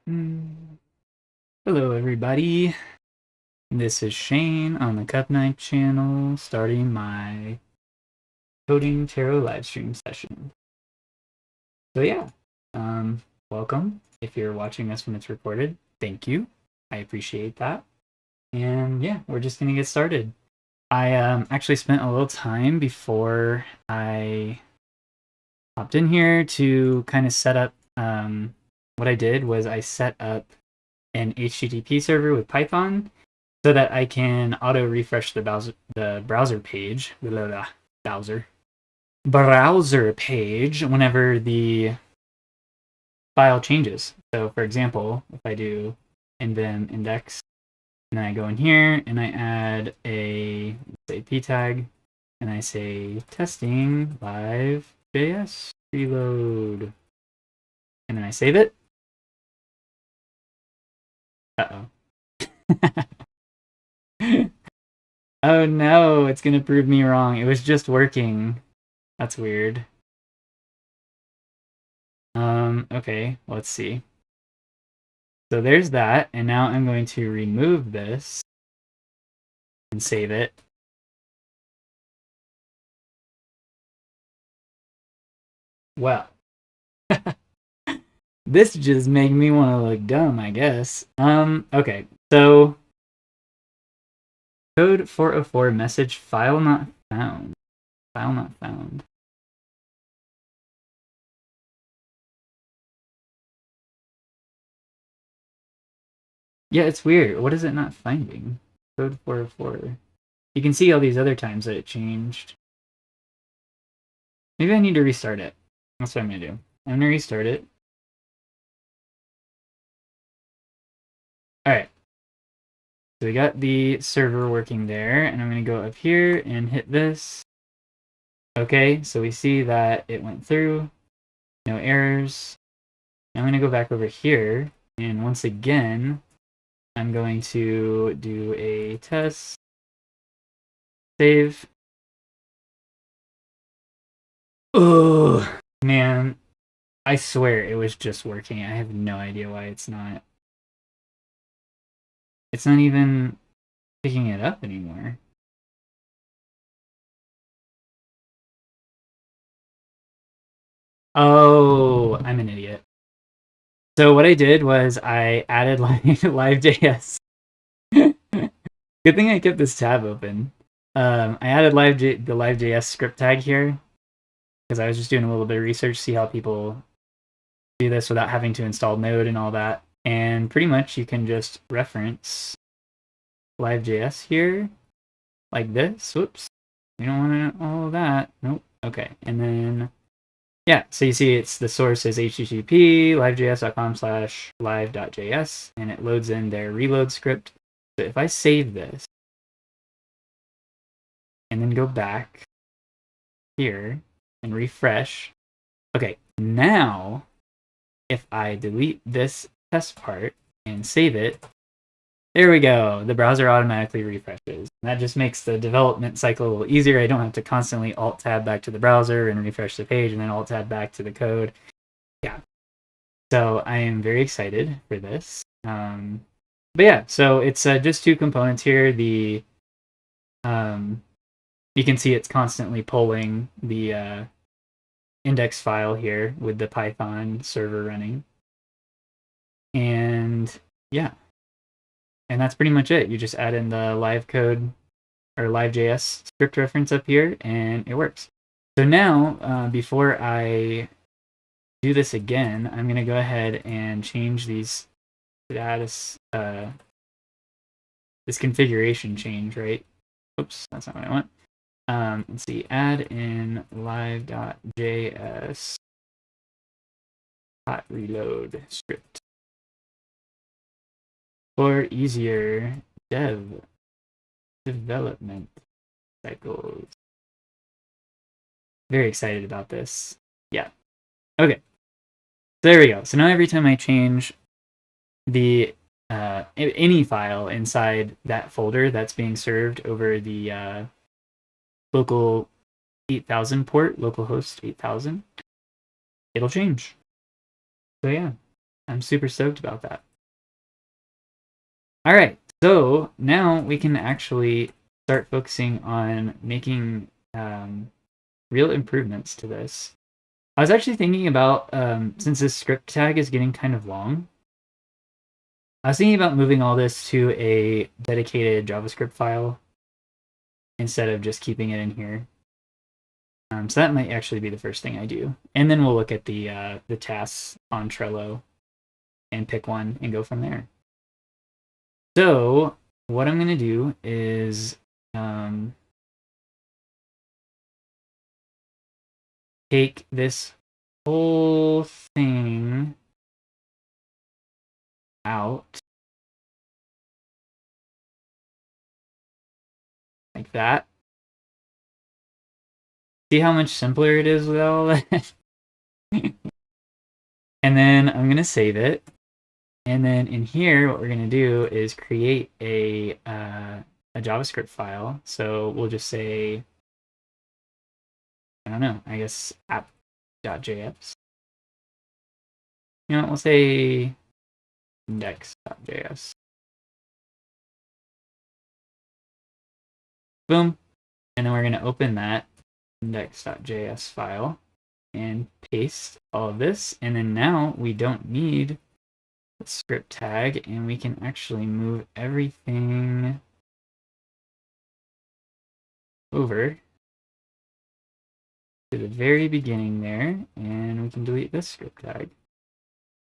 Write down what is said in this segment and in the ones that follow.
Hello everybody, this is Shane on the Cup Night channel, starting my coding tarot live stream session. So yeah, welcome. If you're watching this when it's recorded, thank you. I appreciate that. And yeah, we're just gonna get started. I actually spent a little time before I hopped in here to kind of set up. What I did was I set up an HTTP server with Python so that I can auto refresh the browser page, browser page whenever the file changes. So for example, if I do nvim index and then I go in here and I add a, say, p tag, and I say testing live JS reload, and then I save it. Oh no, it's gonna prove me wrong. It was just working. That's weird. Okay, let's see. So there's that, and now I'm going to remove this and save it. Well, this just made me want to look dumb, I guess. Okay, so code 404 message file not found. File not found. Yeah, it's weird. What is it not finding? Code 404. You can see all these other times that it changed. Maybe I need to restart it. That's what I'm going to do. I'm going to restart it. Alright. So we got the server working there, and I'm going to go up here and hit this. Okay, so we see that it went through. No errors. I'm going to go back over here, and once again, I'm going to do a test. Save. Oh, man. I swear it was just working. I have no idea why it's not. It's not even picking it up anymore. Oh, I'm an idiot. So what I did was I added live.js. Good thing I kept this tab open. I added the live.js script tag here because I was just doing a little bit of research, see how people do this without having to install Node and all that. And pretty much you can just reference live.js here like this. Whoops. We don't want all of that. Nope. Okay. And then, yeah, so you see it's the source is http livejs.com/live.js, and it loads in their reload script. So if I save this and then go back here and refresh, okay, now if I delete this test part and save it, there we go. The browser automatically refreshes. That just makes the development cycle a little easier. I don't have to constantly alt-tab back to the browser and refresh the page and then alt-tab back to the code. Yeah. So I am very excited for this. But yeah, so it's just two components here. The you can see it's constantly pulling the index file here with the Python server running. And yeah. And that's pretty much it. You just add in the live code or live.js script reference up here, and it works. So now, before I do this again, I'm going to go ahead and change these status, this configuration change, right? Oops, that's not what I want. Let's see, add in live.js hot reload script for easier development cycles. Very excited about this. Yeah. Okay. So there we go. So now every time I change the any file inside that folder that's being served over the local 8000 port, localhost 8000, it'll change. So yeah. I'm super stoked about that. All right, so now we can actually start focusing on making real improvements to this. I was actually thinking about, since this script tag is getting kind of long, I was thinking about moving all this to a dedicated JavaScript file instead of just keeping it in here. So that might actually be the first thing I do. And then we'll look at the tasks on Trello and pick one and go from there. So what I'm going to do is take this whole thing out like that. See how much simpler it is with all that? And then I'm going to save it. And then in here, what we're going to do is create a JavaScript file. So we'll just say, I don't know, I guess app.js. You know, we'll say index.js. Boom. And then we're going to open that index.js file and paste all of this. And then now we don't need the script tag, and we can actually move everything over to the very beginning there, and we can delete this script tag.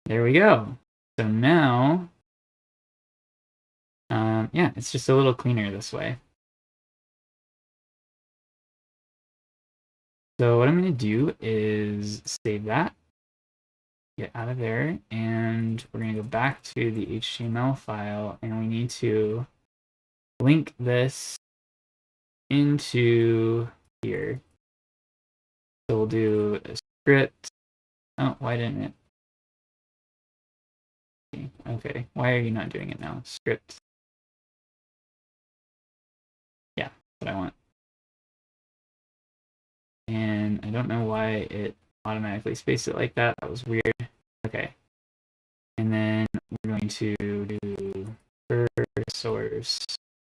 There we go. So now, yeah, it's just a little cleaner this way. So what I'm going to do is save that, get out of there, and we're going to go back to the HTML file, and we need to link this into here. So we'll do a script. Oh, why didn't it? Okay, why are you not doing it now? Script. Yeah, that's what I want. And I don't know why it automatically spaced it like that. That was weird. Okay. And then we're going to do source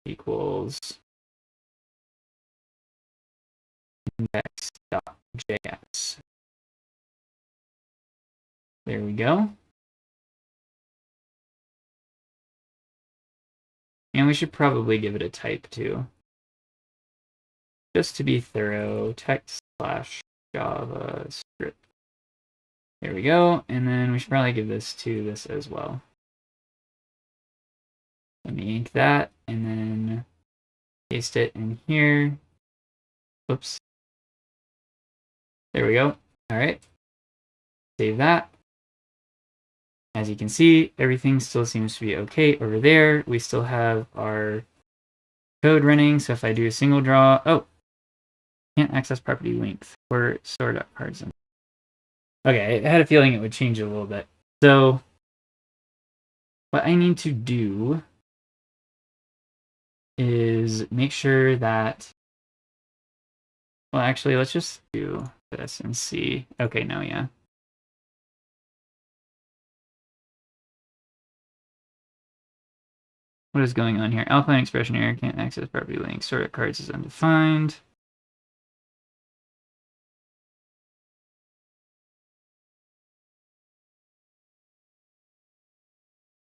equals index.js. There we go. And we should probably give it a type too. Just to be thorough, text/JavaScript. There we go. And then we should probably give this to this as well. Let me ink that and then paste it in here. Whoops. There we go. All right. Save that. As you can see, everything still seems to be okay over there. We still have our code running. So if I do a single draw, oh, can't access property length for store.cards. Okay, I had a feeling it would change it a little bit. So what I need to do is make sure that, well, actually, let's just do this and see. Okay, no, yeah. What is going on here? Alpine expression error, can't access property link. Sort cards is undefined.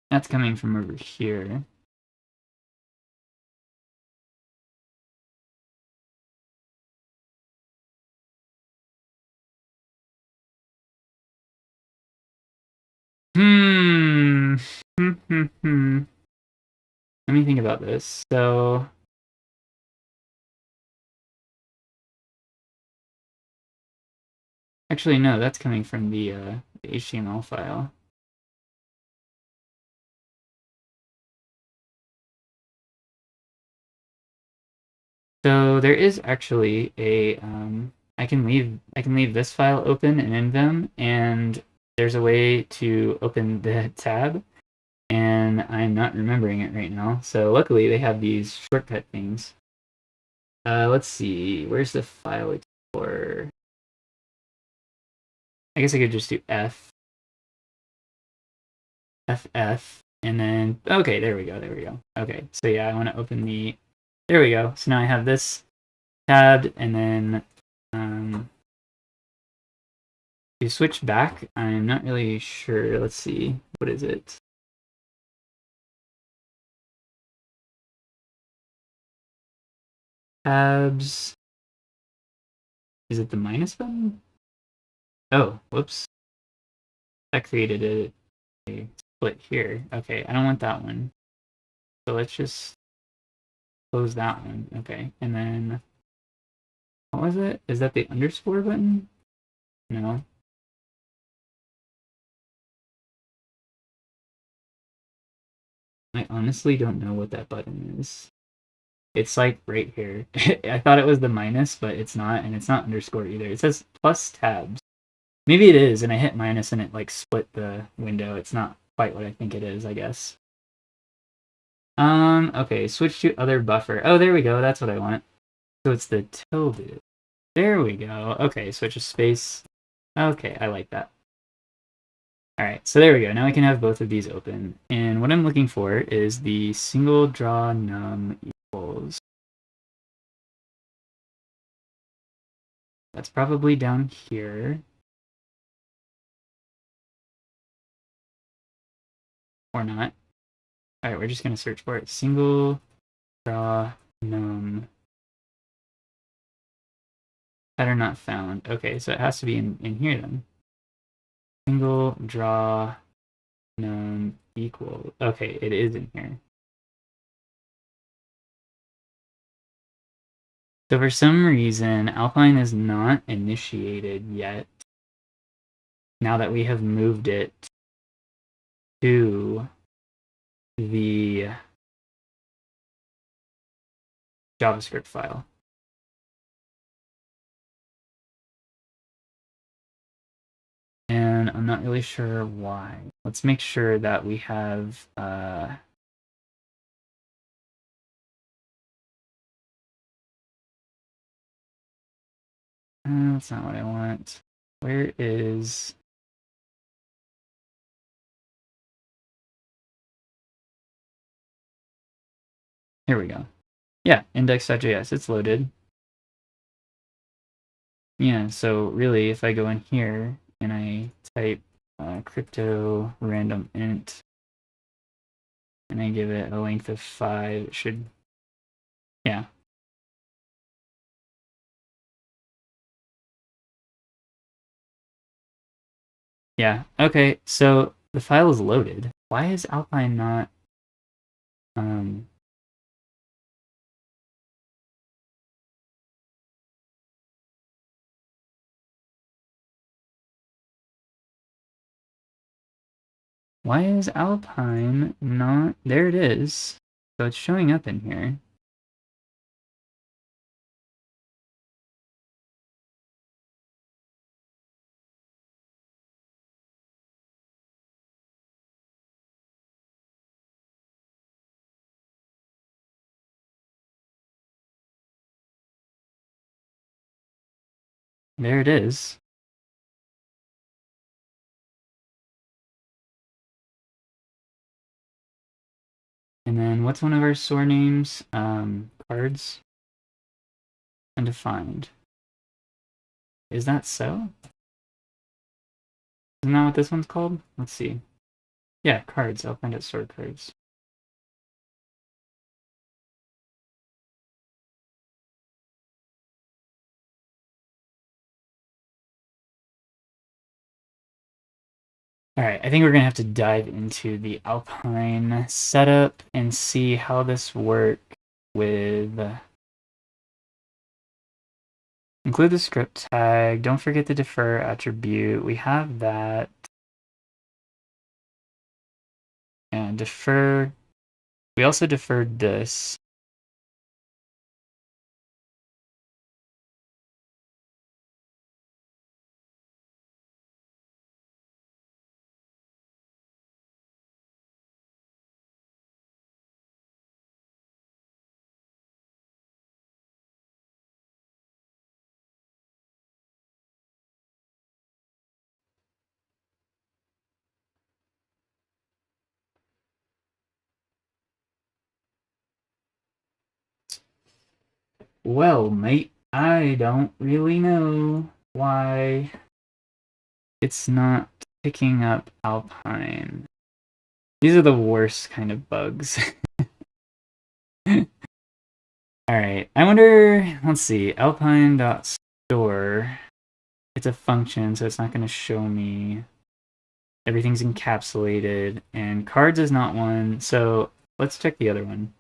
That's coming from over here. Let me think about this. So actually, no, that's coming from the HTML file. So there is actually a I can leave this file open in nvim, and there's a way to open the tab, and I'm not remembering it right now. So luckily they have these shortcut things. Let's see, where's the file explorer? I guess I could just do F. FF, and then, okay, there we go. Okay, so yeah, I want to open the, there we go. So now I have this tabbed, and then to switch back, I'm not really sure. Let's see, what is it? Tabs. Is it the minus button? Oh, whoops. That created a split here. Okay, I don't want that one. So let's just close that one. Okay, and then what was it? Is that the underscore button? No. I honestly don't know what that button is. It's like right here. I thought it was the minus, but it's not, and it's not underscore either. It says plus tabs. Maybe it is, and I hit minus and it like split the window. It's not quite what I think it is, I guess. Okay, switch to other buffer. Oh, there we go. That's what I want. So it's the tilde. There we go. Okay, switch a space. Okay, I like that. All right, so there we go. Now I can have both of these open. And what I'm looking for is the single draw num equals. That's probably down here. Or not. All right, we're just going to search for it. Single draw num. Pattern not found. Okay, so it has to be in here then. Single draw num equal. Okay, it is in here. So for some reason, Alpine is not initiated yet. Now that we have moved it to the JavaScript file. And I'm not really sure why. Let's make sure that we have that's not what I want. Where is... Here we go. Yeah, index.js, it's loaded. Yeah, so really, if I go in here and I type crypto random int and I give it a length of 5, it should, yeah. Yeah, okay, so the file is loaded. Why is Alpine not, why is Alpine not, there it is. So it's showing up in here. There it is. And then what's one of our store names? Cards. Undefined. Is that so? Isn't that what this one's called? Let's see. Yeah, cards. I'll find it store cards. All right, I think we're gonna have to dive into the Alpine setup and see how this works with include the script tag. Don't forget the defer attribute. We have that. And defer. We also deferred this. Well, mate, I don't really know why it's not picking up Alpine. These are the worst kind of bugs. Alright, I wonder, let's see, alpine.store. It's a function, so it's not going to show me. Everything's encapsulated, and cards is not one, so let's check the other one.